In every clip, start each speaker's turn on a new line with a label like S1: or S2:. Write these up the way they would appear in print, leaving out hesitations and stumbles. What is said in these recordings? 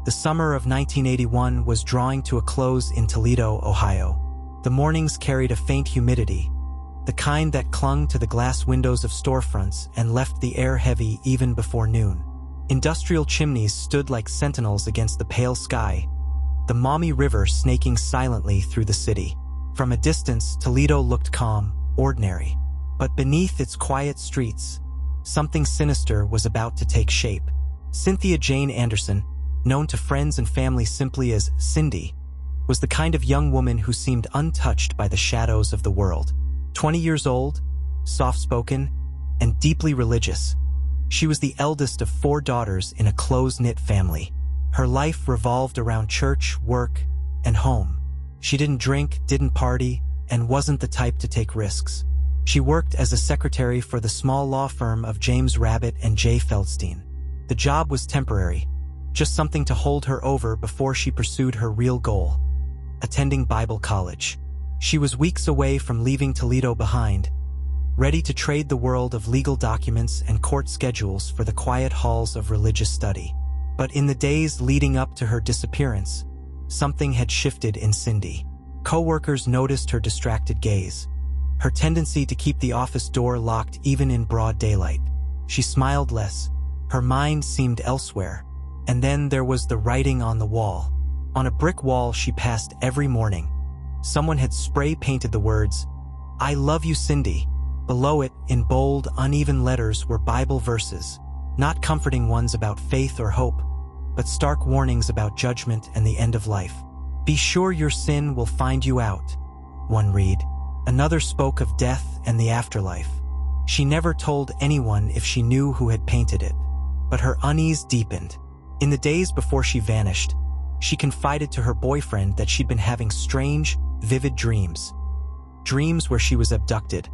S1: The summer of 1981 was drawing to a close in Toledo, Ohio. The mornings carried a faint humidity, the kind that clung to the glass windows of storefronts and left the air heavy even before noon. Industrial chimneys stood like sentinels against the pale sky, the Maumee River snaking silently through the city. From a distance, Toledo looked calm, ordinary. But beneath its quiet streets, something sinister was about to take shape. Cynthia Jane Anderson, known to friends and family simply as Cindy, was the kind of young woman who seemed untouched by the shadows of the world. 20 years old, soft-spoken, and deeply religious, she was the eldest of 4 daughters in a close-knit family. Her life revolved around church, work, and home. She didn't drink, didn't party, and wasn't the type to take risks. She worked as a secretary for the small law firm of James Rabbit and Jay Feldstein. The job was temporary, just something to hold her over before she pursued her real goal, attending Bible college. She was weeks away from leaving Toledo behind, ready to trade the world of legal documents and court schedules for the quiet halls of religious study. But in the days leading up to her disappearance, something had shifted in Cindy. Co-workers noticed her distracted gaze, her tendency to keep the office door locked even in broad daylight. She smiled less, her mind seemed elsewhere. And then there was the writing on the wall. On a brick wall she passed every morning, someone had spray-painted the words, "I love you, Cindy." Below it, in bold, uneven letters, were Bible verses, not comforting ones about faith or hope, but stark warnings about judgment and the end of life. "Be sure your sin will find you out," one read. Another spoke of death and the afterlife. She never told anyone if she knew who had painted it, but her unease deepened. In the days before she vanished, she confided to her boyfriend that she'd been having strange, vivid dreams. Dreams where she was abducted,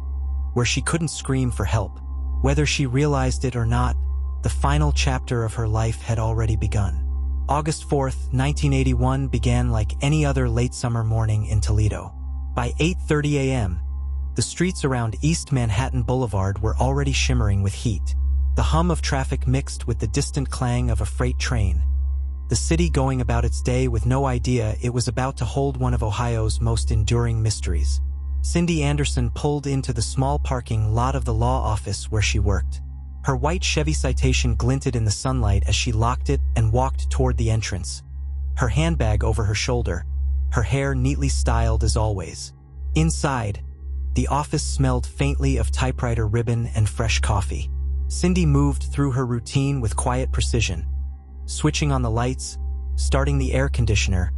S1: where she couldn't scream for help. Whether she realized it or not, the final chapter of her life had already begun. August 4th, 1981 began like any other late summer morning in Toledo. By 8:30 a.m., the streets around East Manhattan Boulevard were already shimmering with heat. The hum of traffic mixed with the distant clang of a freight train. The city going about its day with no idea it was about to hold one of Ohio's most enduring mysteries. Cindy Anderson pulled into the small parking lot of the law office where she worked. Her white Chevy Citation glinted in the sunlight as she locked it and walked toward the entrance, her handbag over her shoulder, her hair neatly styled as always. Inside, the office smelled faintly of typewriter ribbon and fresh coffee. Cindy moved through her routine with quiet precision, switching on the lights, starting the air conditioner,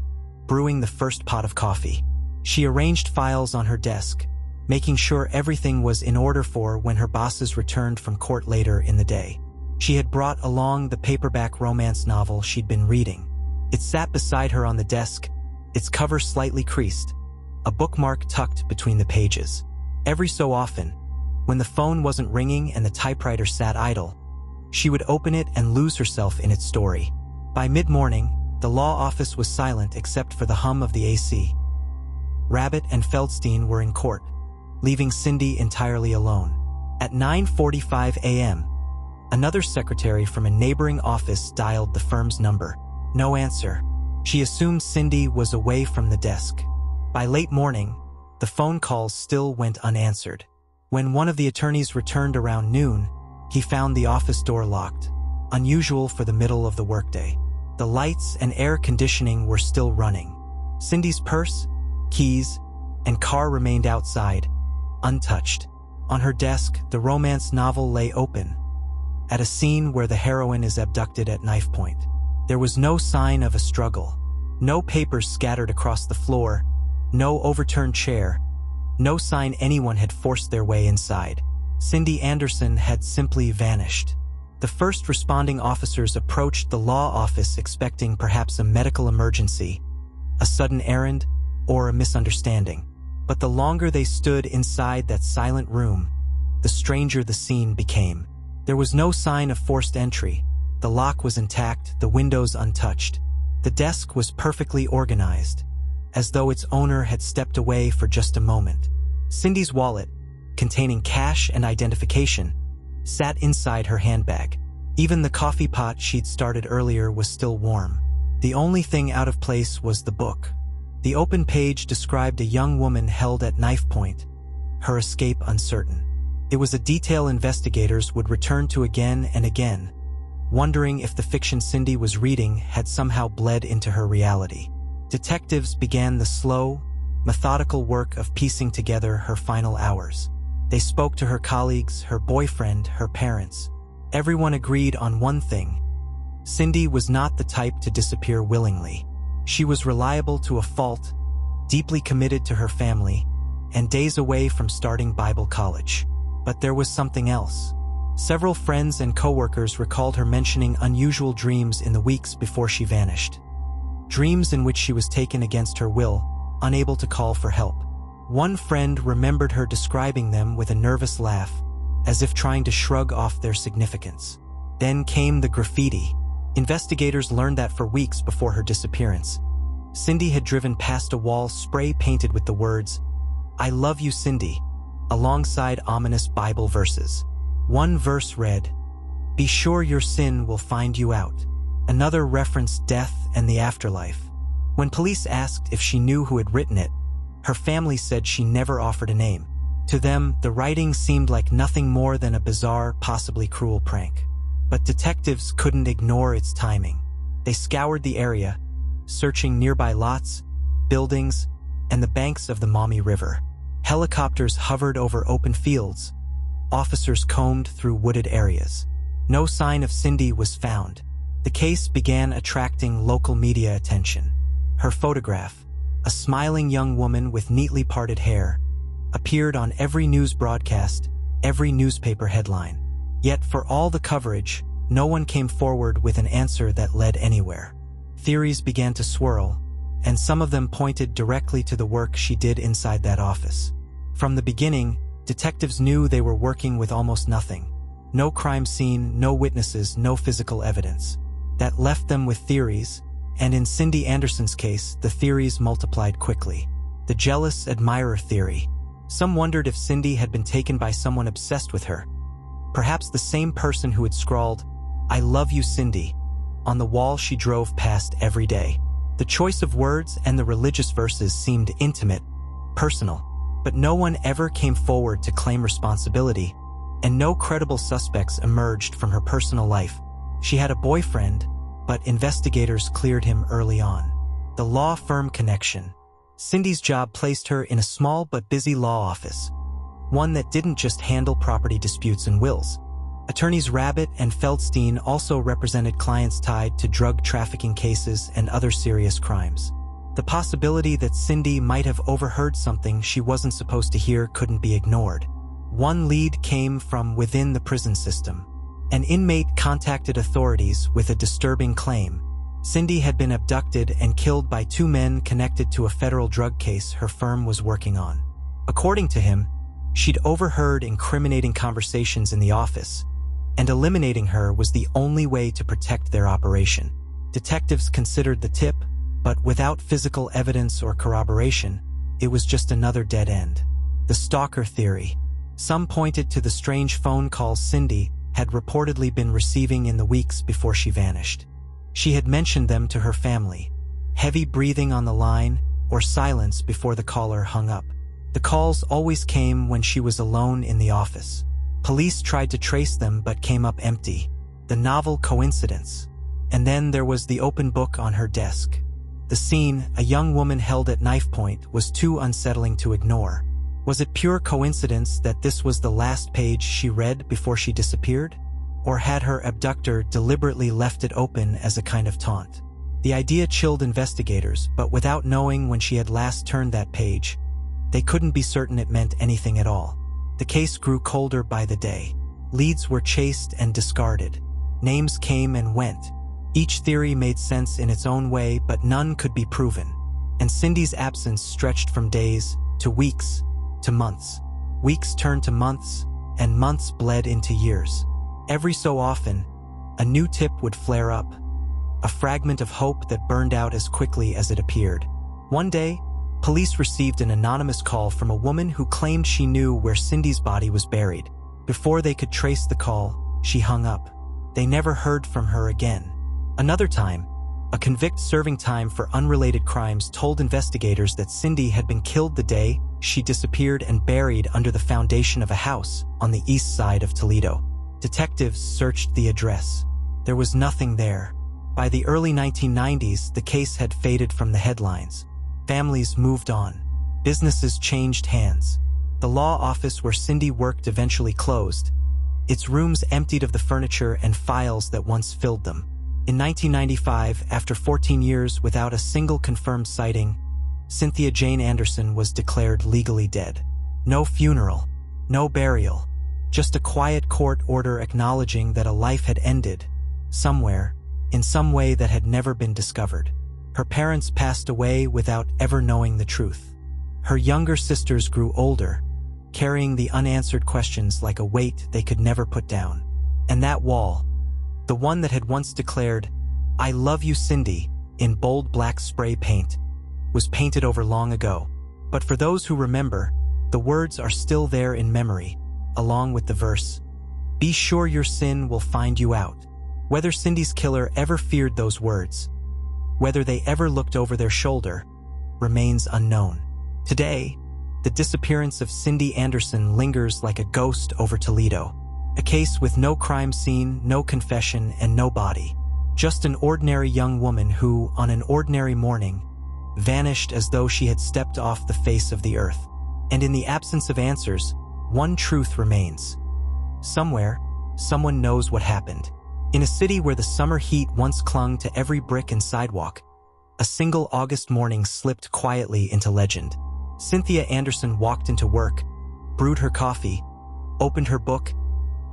S1: brewing the first pot of coffee. She arranged files on her desk, making sure everything was in order for when her bosses returned from court later in the day. She had brought along the paperback romance novel she'd been reading. It sat beside her on the desk, its cover slightly creased, a bookmark tucked between the pages. Every so often, when the phone wasn't ringing and the typewriter sat idle, she would open it and lose herself in its story. By mid-morning, the law office was silent except for the hum of the AC. Rabbit and Feldstein were in court, leaving Cindy entirely alone. At 9:45 a.m., another secretary from a neighboring office dialed the firm's number. No answer. She assumed Cindy was away from the desk. By late morning, the phone calls still went unanswered. When one of the attorneys returned around noon, he found the office door locked, unusual for the middle of the workday. The lights and air conditioning were still running. Cindy's purse, keys, and car remained outside, untouched. On her desk, the romance novel lay open, at a scene where the heroine is abducted at knife point. There was no sign of a struggle, no papers scattered across the floor, no overturned chair, no sign anyone had forced their way inside. Cindy Anderson had simply vanished. The first responding officers approached the law office expecting perhaps a medical emergency, a sudden errand, or a misunderstanding. But the longer they stood inside that silent room, the stranger the scene became. There was no sign of forced entry. The lock was intact, the windows untouched. The desk was perfectly organized, as though its owner had stepped away for just a moment. Cindy's wallet, containing cash and identification, sat inside her handbag. Even the coffee pot she'd started earlier was still warm. The only thing out of place was the book. The open page described a young woman held at knife point, her escape uncertain. It was a detail investigators would return to again and again, wondering if the fiction Cindy was reading had somehow bled into her reality. Detectives began the slow, methodical work of piecing together her final hours. They spoke to her colleagues, her boyfriend, her parents. Everyone agreed on one thing. Cindy was not the type to disappear willingly. She was reliable to a fault, deeply committed to her family, and days away from starting Bible college. But there was something else. Several friends and coworkers recalled her mentioning unusual dreams in the weeks before she vanished. Dreams in which she was taken against her will, unable to call for help. One friend remembered her describing them with a nervous laugh, as if trying to shrug off their significance. Then came the graffiti. Investigators learned that for weeks before her disappearance, Cindy had driven past a wall spray-painted with the words, "I love you, Cindy," alongside ominous Bible verses. One verse read, "Be sure your sin will find you out." Another referenced death and the afterlife. When police asked if she knew who had written it, her family said she never offered a name. To them, the writing seemed like nothing more than a bizarre, possibly cruel prank. But detectives couldn't ignore its timing. They scoured the area, searching nearby lots, buildings, and the banks of the Maumee River. Helicopters hovered over open fields. Officers combed through wooded areas. No sign of Cindy was found. The case began attracting local media attention. Her photograph, a smiling young woman with neatly parted hair, appeared on every news broadcast, every newspaper headline. Yet for all the coverage, no one came forward with an answer that led anywhere. Theories began to swirl, and some of them pointed directly to the work she did inside that office. From the beginning, detectives knew they were working with almost nothing. No crime scene, no witnesses, no physical evidence. That left them with theories, and in Cindy Anderson's case, the theories multiplied quickly. The jealous admirer theory. Some wondered if Cindy had been taken by someone obsessed with her. Perhaps the same person who had scrawled, "I love you, Cindy," on the wall she drove past every day. The choice of words and the religious verses seemed intimate, personal, but no one ever came forward to claim responsibility, and no credible suspects emerged from her personal life. She had a boyfriend, but investigators cleared him early on. The law firm connection. Cindy's job placed her in a small but busy law office, one that didn't just handle property disputes and wills. Attorneys Rabbit and Feldstein also represented clients tied to drug trafficking cases and other serious crimes. The possibility that Cindy might have overheard something she wasn't supposed to hear couldn't be ignored. One lead came from within the prison system. An inmate contacted authorities with a disturbing claim. Cindy had been abducted and killed by two men connected to a federal drug case her firm was working on. According to him, she'd overheard incriminating conversations in the office, and eliminating her was the only way to protect their operation. Detectives considered the tip, but without physical evidence or corroboration, it was just another dead end. The stalker theory. Some pointed to the strange phone calls Cindy had reportedly been receiving in the weeks before she vanished. She had mentioned them to her family. Heavy breathing on the line, or silence before the caller hung up. The calls always came when she was alone in the office. Police tried to trace them but came up empty. The novel coincidence. And then there was the open book on her desk. The scene, a young woman held at knife point, was too unsettling to ignore. Was it pure coincidence that this was the last page she read before she disappeared? Or had her abductor deliberately left it open as a kind of taunt? The idea chilled investigators, but without knowing when she had last turned that page, they couldn't be certain it meant anything at all. The case grew colder by the day. Leads were chased and discarded. Names came and went. Each theory made sense in its own way, but none could be proven. And Cindy's absence stretched from days to weeks to months. Weeks turned to months, and months bled into years. Every so often, a new tip would flare up, a fragment of hope that burned out as quickly as it appeared. One day, police received an anonymous call from a woman who claimed she knew where Cindy's body was buried. Before they could trace the call, she hung up. They never heard from her again. Another time, A convict serving time for unrelated crimes told investigators that Cindy had been killed the day she disappeared and buried under the foundation of a house on the east side of Toledo. Detectives searched the address. There was nothing there. By the early 1990s, the case had faded from the headlines. Families moved on. Businesses changed hands. The law office where Cindy worked eventually closed, its rooms emptied of the furniture and files that once filled them. In 1995, after 14 years without a single confirmed sighting, Cynthia Jane Anderson was declared legally dead. No funeral, no burial, just a quiet court order acknowledging that a life had ended, somewhere, in some way that had never been discovered. Her parents passed away without ever knowing the truth. Her younger sisters grew older, carrying the unanswered questions like a weight they could never put down. And that wall, the one that had once declared, "I love you, Cindy," in bold black spray paint, was painted over long ago. But for those who remember, the words are still there in memory, along with the verse, "Be sure your sin will find you out." Whether Cindy's killer ever feared those words, whether they ever looked over their shoulder, remains unknown. Today, the disappearance of Cindy Anderson lingers like a ghost over Toledo. A case with no crime scene, no confession, and no body. Just an ordinary young woman who, on an ordinary morning, vanished as though she had stepped off the face of the earth. And in the absence of answers, one truth remains. Somewhere, someone knows what happened. In a city where the summer heat once clung to every brick and sidewalk, a single August morning slipped quietly into legend. Cynthia Anderson walked into work, brewed her coffee, opened her book,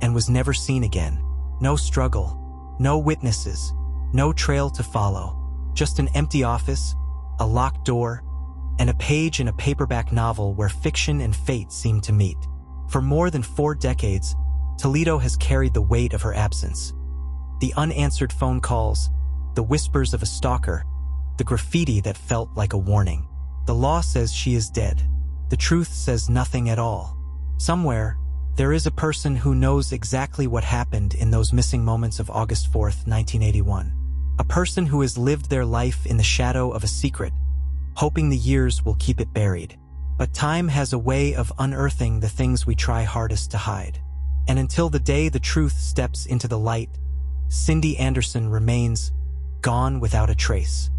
S1: and was never seen again. No struggle, no witnesses, no trail to follow. Just an empty office, a locked door, and a page in a paperback novel where fiction and fate seemed to meet. For more than 4 decades, Toledo has carried the weight of her absence. The unanswered phone calls, the whispers of a stalker, the graffiti that felt like a warning. The law says she is dead. The truth says nothing at all. Somewhere, there is a person who knows exactly what happened in those missing moments of August 4th, 1981. A person who has lived their life in the shadow of a secret, hoping the years will keep it buried. But time has a way of unearthing the things we try hardest to hide. And until the day the truth steps into the light, Cindy Anderson remains gone without a trace.